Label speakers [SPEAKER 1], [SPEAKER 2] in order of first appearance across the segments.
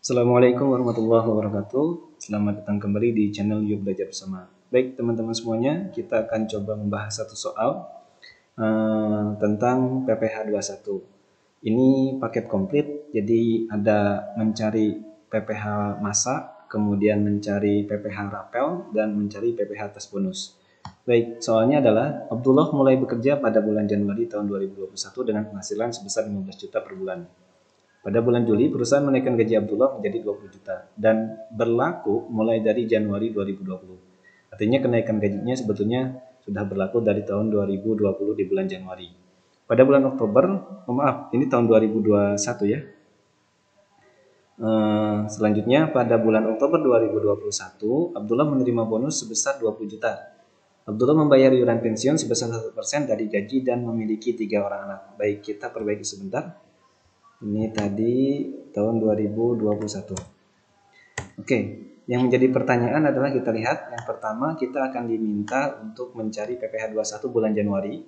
[SPEAKER 1] Assalamualaikum warahmatullahi wabarakatuh. Selamat datang kembali di channel Yuk Belajar Bersama. Baik teman-teman semuanya, kita akan coba membahas satu soal tentang PPh 21. Ini paket komplit, jadi ada mencari PPh masa, kemudian mencari PPh rapel, dan mencari PPh tes bonus. Baik, soalnya adalah Abdullah mulai bekerja pada bulan Januari tahun 2021 dengan penghasilan sebesar 15 juta per bulan. Pada bulan Juli, perusahaan menaikkan gaji Abdullah menjadi 20 juta dan berlaku mulai dari Januari 2020. Artinya kenaikan gajinya sebetulnya sudah berlaku dari tahun 2020 di bulan Januari. Pada bulan Oktober, ini tahun 2021 ya. Selanjutnya pada bulan Oktober 2021, Abdullah menerima bonus sebesar 20 juta. Abdullah membayar iuran pensiun sebesar 1% dari gaji dan memiliki 3 orang anak. Baik, kita perbaiki sebentar. Ini tadi tahun 2021. Oke, yang menjadi pertanyaan adalah kita lihat. Yang pertama kita akan diminta untuk mencari PPh 21 bulan Januari.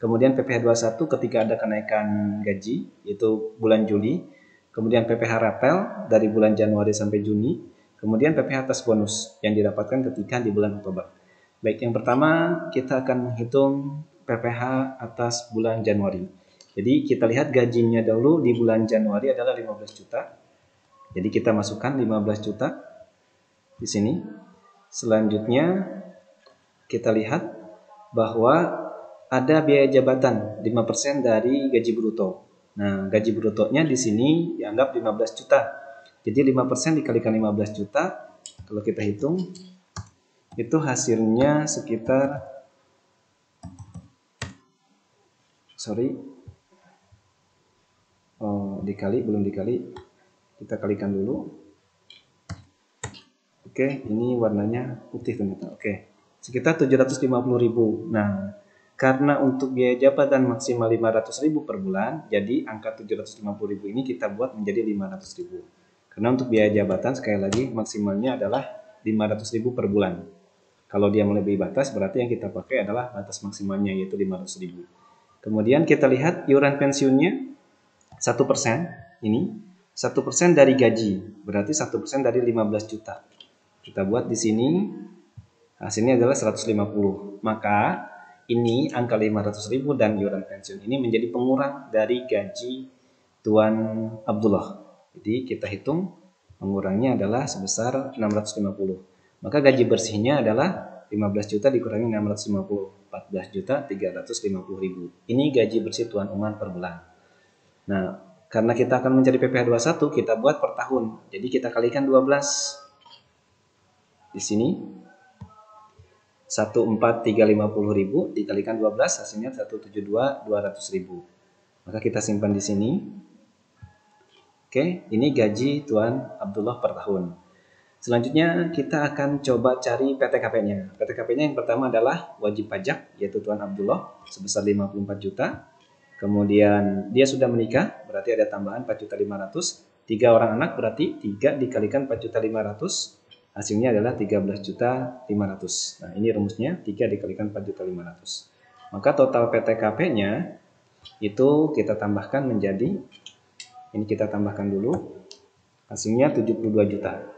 [SPEAKER 1] Kemudian PPh 21 ketika ada kenaikan gaji, yaitu bulan Juli. Kemudian PPh rapel dari bulan Januari sampai Juni. Kemudian PPh atas bonus yang didapatkan ketika di bulan Oktober. Baik, yang pertama kita akan menghitung PPh atas bulan Januari. Jadi kita lihat gajinya dahulu di bulan Januari adalah 15 juta. Jadi kita masukkan 15 juta di sini. Selanjutnya kita lihat bahwa ada biaya jabatan 5% dari gaji bruto. Nah, gaji brutonya di sini dianggap 15 juta. Jadi 5% dikalikan 15 juta, kalau kita hitung itu hasilnya sekitar belum dikali, kita kalikan dulu. Oke, ini warnanya putih ternyata. Oke, sekitar 750.000. Nah, karena untuk biaya jabatan maksimal 500.000 per bulan, jadi angka 750.000 ini kita buat menjadi 500.000. Karena untuk biaya jabatan sekali lagi maksimalnya adalah 500.000 per bulan. Kalau dia melebihi batas, berarti yang kita pakai adalah batas maksimalnya, yaitu 500.000. Kemudian kita lihat iuran pensiunnya 1%. Ini 1% dari gaji, berarti 1% dari 15 juta. Kita buat di sini, hasilnya adalah 150. Maka ini angka 500.000 dan iuran pensiun ini menjadi pengurang dari gaji Tuan Abdullah. Jadi kita hitung pengurangnya adalah sebesar 650. Maka gaji bersihnya adalah 15 juta dikurangi 650, 14 juta 350.000. Ini gaji bersih Tuan Umar per bulan. Nah, karena kita akan mencari PPh 21, kita buat per tahun. Jadi kita kalikan 12. Di sini 14350.000 dikalikan 12 hasilnya 172.200.000. Maka kita simpan di sini. Oke, ini gaji Tuan Abdullah per tahun. Selanjutnya kita akan coba cari PTKP-nya. PTKP-nya yang pertama adalah wajib pajak, yaitu Tuan Abdullah sebesar 54 juta. Kemudian dia sudah menikah, berarti ada tambahan 4.500. 3 orang anak berarti 3 dikalikan 4.500. Hasilnya adalah 13.500. Nah, ini rumusnya 3 dikalikan 4.500. Maka total PTKP-nya itu kita tambahkan menjadi, ini kita tambahkan dulu, hasilnya 72 juta.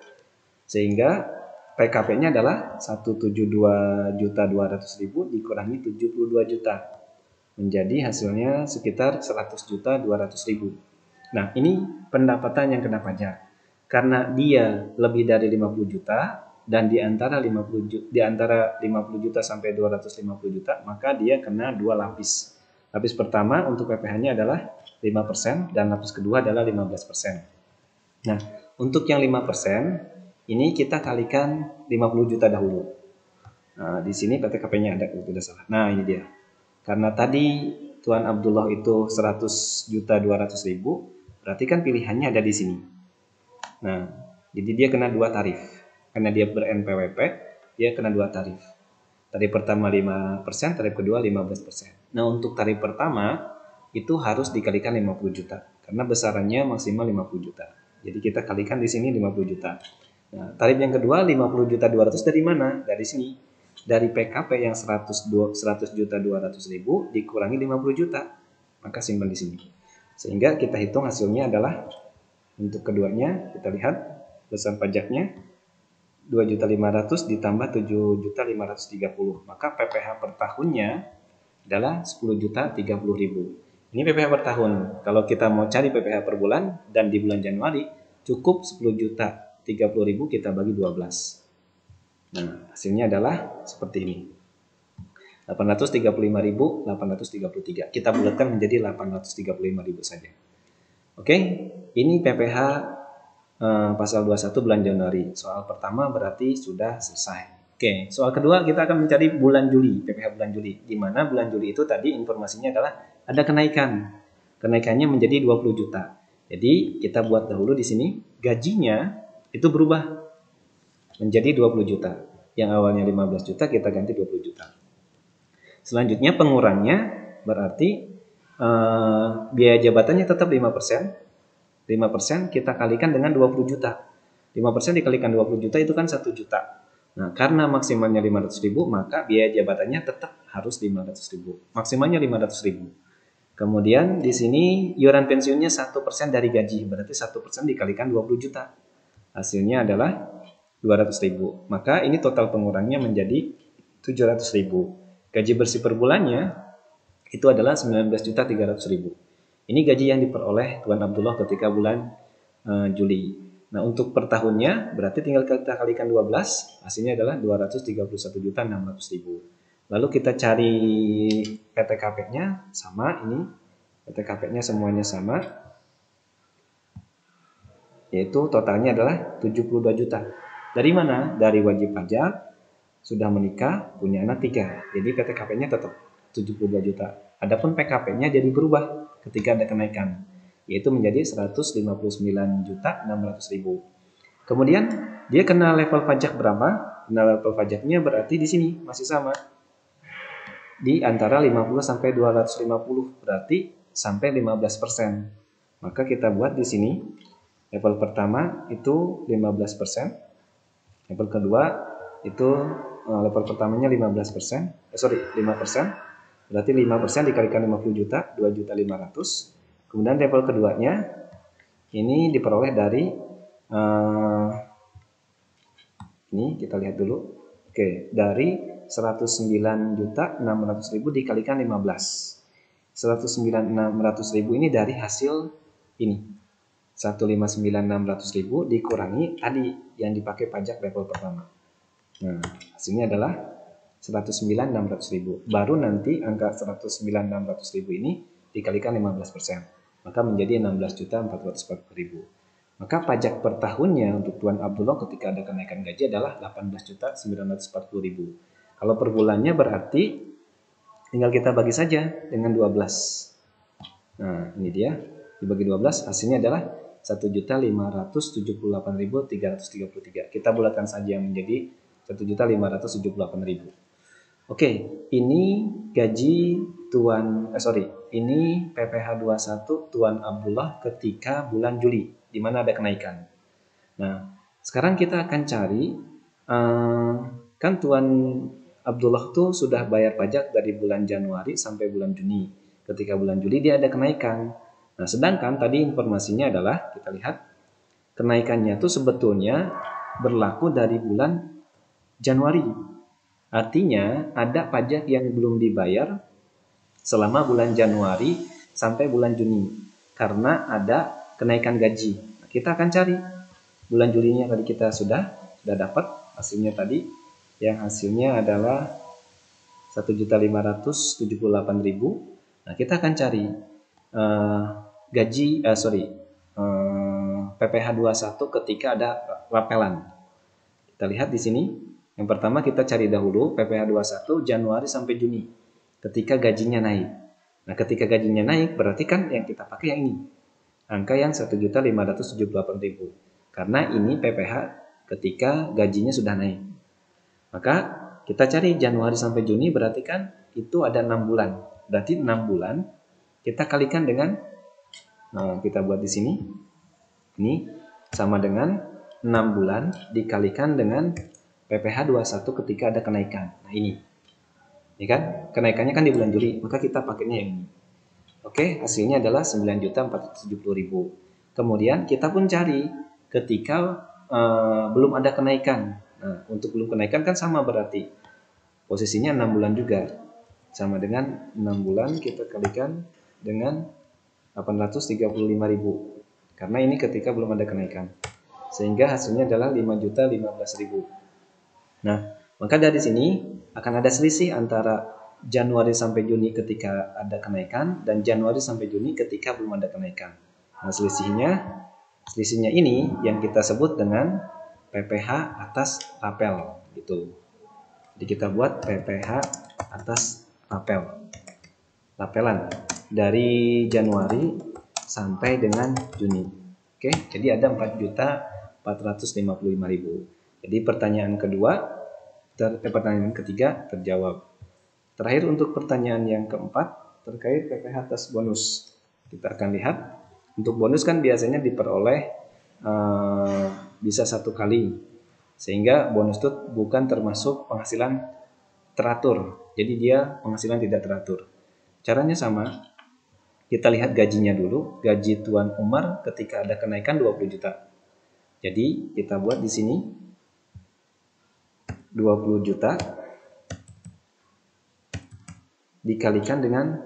[SPEAKER 1] Sehingga PKP-nya adalah 172.200.000 dikurangi 72 juta. Menjadi hasilnya sekitar 100.200.000. Nah, ini pendapatan yang kena pajak. Karena dia lebih dari 50 juta dan di antara 50 juta sampai 250 juta, maka dia kena 2 lapis. Lapis pertama untuk PPh-nya adalah 5% dan lapis kedua adalah 15%. Nah, untuk yang 5% ini kita kalikan 50 juta dahulu. Nah, di sini PTKP-nya ada, sudah salah. Nah, ini dia. Karena tadi Tuan Abdullah itu 100.200.000, berarti kan pilihannya ada di sini. Nah, jadi dia kena 2 tarif. Karena dia ber-NPWP, dia kena 2 tarif. Tarif pertama 5%, tarif kedua 15%. Nah, untuk tarif pertama itu harus dikalikan 50 juta. Karena besarannya maksimal 50 juta. Jadi kita kalikan di sini 50 juta. Nah, tarif yang kedua 50.200.000 dari mana? Dari sini. Dari PKP yang 100.200.000 dikurangi 50 juta. Maka simpan di sini. Sehingga kita hitung hasilnya adalah Untuk keduanya kita lihat besaran pajaknya 2.500.000 ditambah 7.530.000. Maka PPh per tahunnya adalah 10.030.000. Ini PPh per tahun. Kalau kita mau cari PPh per bulan dan di bulan Januari cukup 10.030.000 kita bagi 12. Nah, hasilnya adalah seperti ini. 835.833. Kita bulatkan menjadi 835.000 saja. Oke, ini PPh pasal 21 bulan Januari. Soal pertama berarti sudah selesai. Oke, soal kedua kita akan mencari bulan Juli, PPh bulan Juli. Di mana bulan Juli itu tadi informasinya adalah ada kenaikan. Kenaikannya menjadi 20 juta. Jadi kita buat dahulu di sini, gajinya itu berubah menjadi 20 juta. Yang awalnya 15 juta kita ganti 20 juta. Selanjutnya pengurangnya berarti biaya jabatannya tetap 5%. 5% kita kalikan dengan 20 juta. 5% dikalikan 20 juta itu kan 1 juta. Nah, karena maksimalnya 500.000, maka biaya jabatannya tetap harus 500.000. Maksimalnya 500.000. Kemudian di sini iuran pensiunnya 1% dari gaji, berarti 1% dikalikan 20 juta. Hasilnya adalah 200.000. Maka ini total pengurangnya menjadi 700.000. Gaji bersih per bulannya itu adalah 19.300.000. Ini gaji yang diperoleh Tuan Abdullah ketika bulan Juli. Nah, untuk per tahunnya berarti tinggal kita kalikan 12, hasilnya adalah 231.600.000. Lalu kita cari PTKP-nya sama ini. PTKP-nya semuanya sama. Yaitu totalnya adalah 72 juta. Dari mana? Dari wajib pajak, sudah menikah, punya anak 3. Jadi PTKP-nya tetap 72 juta. Adapun PKP-nya jadi berubah ketika ada kenaikan, yaitu menjadi 159.600.000. Kemudian dia kena level pajak berapa? Kena level pajaknya berarti di sini masih sama. Di antara 50 sampai 250, berarti sampai 15%. Maka kita buat di sini level pertama itu 15%. Level kedua itu level pertamanya 15%, 5%, berarti 5% dikalikan 50 juta, 2.500.000. Kemudian level keduanya ini diperoleh dari ini kita lihat dulu. Oke, dari 109.600.000 dikalikan 15. 109.600.000 ini dari hasil ini. 159.600.000 dikurangi tadi yang dipakai pajak level pertama. Nah, hasilnya adalah 109.600.000. Baru nanti angka 109.600.000 ini dikalikan 15%. Maka menjadi 16.440.000. Maka pajak per tahunnya untuk Tuan Abdullah ketika ada kenaikan gaji adalah 18.940.000. Kalau per bulannya berarti tinggal kita bagi saja dengan 12. Nah, ini dia. Dibagi 12 hasilnya adalah 1.578.333. Kita bulatkan saja menjadi 1.578.000. Oke, ini gaji ini PPh 21 Tuan Abdullah ketika bulan Juli, di mana ada kenaikan. Nah, sekarang kita akan cari, kan Tuan Abdullah tuh sudah bayar pajak dari bulan Januari sampai bulan Juni. Ketika bulan Juli dia ada kenaikan. Nah, sedangkan tadi informasinya adalah, kita lihat, kenaikannya tuh sebetulnya berlaku dari bulan Januari. Artinya ada pajak yang belum dibayar selama bulan Januari sampai bulan Juni karena ada kenaikan gaji. Nah, kita akan cari bulan Julinya tadi kita sudah dapat hasilnya tadi, yang hasilnya adalah 1.578.000. Nah, kita akan cari PPh 21 ketika ada rapelan. Kita lihat di sini. Yang pertama kita cari dahulu PPh 21 Januari sampai Juni ketika gajinya naik. Nah, ketika gajinya naik berarti kan yang kita pakai yang ini. Angka yang 1.578.000. Karena ini PPh ketika gajinya sudah naik. Maka kita cari Januari sampai Juni berarti kan itu ada 6 bulan. Berarti 6 bulan kita kalikan dengan, nah kita buat di sini. Ini sama dengan 6 bulan dikalikan dengan PPh 21 ketika ada kenaikan. Nah, ini kan kenaikannya kan di bulan Juli, maka kita pakainya yang ini. Oke, hasilnya adalah 9.470.000. Kemudian kita pun cari ketika belum ada kenaikan. Nah, untuk belum kenaikan kan sama berarti posisinya 6 bulan juga. Sama dengan 6 bulan kita kalikan dengan 835.000. Karena ini ketika belum ada kenaikan. Sehingga hasilnya adalah 5.015.000. Nah, maka dari sini akan ada selisih antara Januari sampai Juni ketika ada kenaikan dan Januari sampai Juni ketika belum ada kenaikan. Nah, selisihnya ini yang kita sebut dengan PPh atas rapel gitu. Jadi kita buat PPh atas rapelan dari Januari sampai dengan Juni. Oke, jadi ada 4.455.000. Jadi pertanyaan ketiga terjawab. Terakhir untuk pertanyaan yang keempat terkait PPh atas bonus. Kita akan lihat untuk bonus kan biasanya diperoleh bisa 1 kali. Sehingga bonus itu bukan termasuk penghasilan teratur. Jadi dia penghasilan tidak teratur. Caranya sama. Kita lihat gajinya dulu. Gaji Tuan Umar ketika ada kenaikan 20 juta. Jadi kita buat di sini 20 juta dikalikan dengan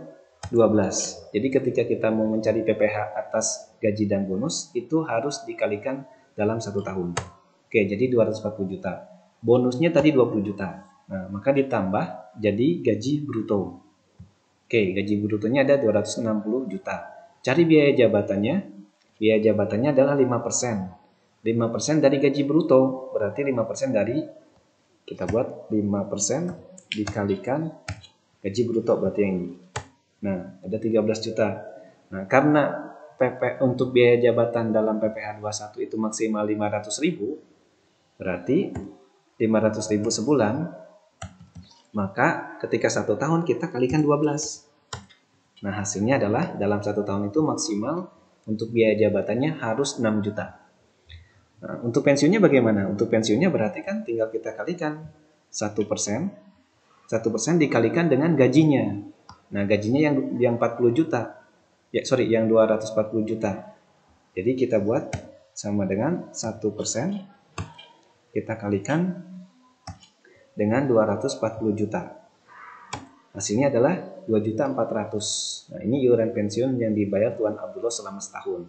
[SPEAKER 1] 12. Jadi ketika kita mau mencari PPh atas gaji dan bonus itu harus dikalikan dalam 1 tahun. Oke, jadi 240 juta. Bonusnya tadi 20 juta. Nah, maka ditambah jadi gaji bruto. Oke, gaji brutonya ada 260 juta. Cari biaya jabatannya. Biaya jabatannya adalah 5%. 5% dari gaji bruto. Berarti 5% dari, kita buat 5% dikalikan gaji bruto berarti yang ini. Nah, ada 13 juta. Nah, karena untuk biaya jabatan dalam PPh 21 itu maksimal 500.000, berarti 500.000 sebulan, maka ketika 1 tahun kita kalikan 12. Nah, hasilnya adalah dalam 1 tahun itu maksimal untuk biaya jabatannya harus 6 juta. Nah, untuk pensiunnya bagaimana? Untuk pensiunnya berarti kan tinggal kita kalikan 1%. 1% dikalikan dengan gajinya. Nah, gajinya yang 40 juta. Yang 240 juta. Jadi kita buat sama dengan 1% kita kalikan dengan 240 juta. Hasilnya adalah 2.400.000. Nah, ini iuran pensiun yang dibayar Tuan Abdullah selama setahun.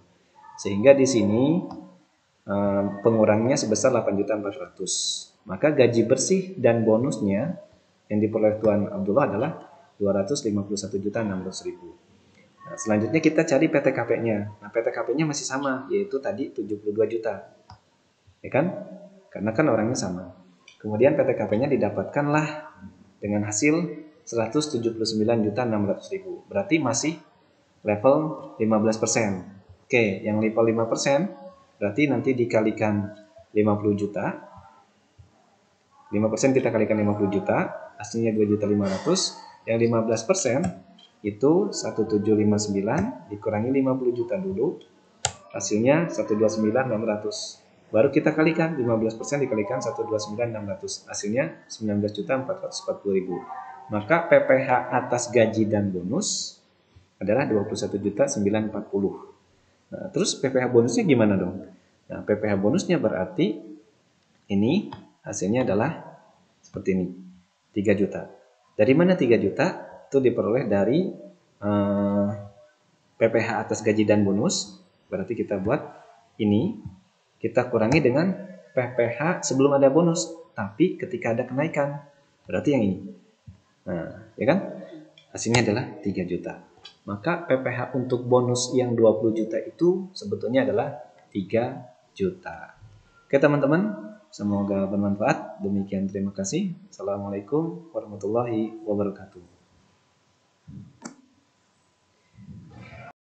[SPEAKER 1] Sehingga di sini pengurangnya sebesar 8.400.000. Maka gaji bersih dan bonusnya yang diperoleh Tuan Abdullah adalah 251.600.000. Nah, selanjutnya kita cari PTKP-nya. Nah, PTKP-nya masih sama, yaitu tadi 72 juta. Ya kan? Karena kan orangnya sama. Kemudian PTKP-nya didapatkanlah dengan hasil 179.600.000. Berarti masih level 15%. Oke, yang level 5% berarti nanti dikalikan 50 juta. 5% kita kalikan 50 juta, hasilnya 2.500.000. Yang 15% itu 1.759 dikurangi 50 juta dulu. Hasilnya 129.600. Baru kita kalikan 15% dikalikan 129.600. Hasilnya 19.440.000. Maka PPh atas gaji dan bonus adalah 21.940. Nah, terus PPh bonusnya gimana dong? Nah, PPh bonusnya berarti ini hasilnya adalah seperti ini. 3 juta. Dari mana 3 juta? Itu diperoleh dari PPh atas gaji dan bonus. Berarti kita buat ini. Kita kurangi dengan PPh sebelum ada bonus. Tapi ketika ada kenaikan. Berarti yang ini. Nah, ya kan? Hasilnya adalah 3 juta. Maka PPh untuk bonus yang 20 juta itu sebetulnya adalah 3 juta. Oke teman-teman, semoga bermanfaat. Demikian terima kasih. Assalamualaikum warahmatullahi wabarakatuh.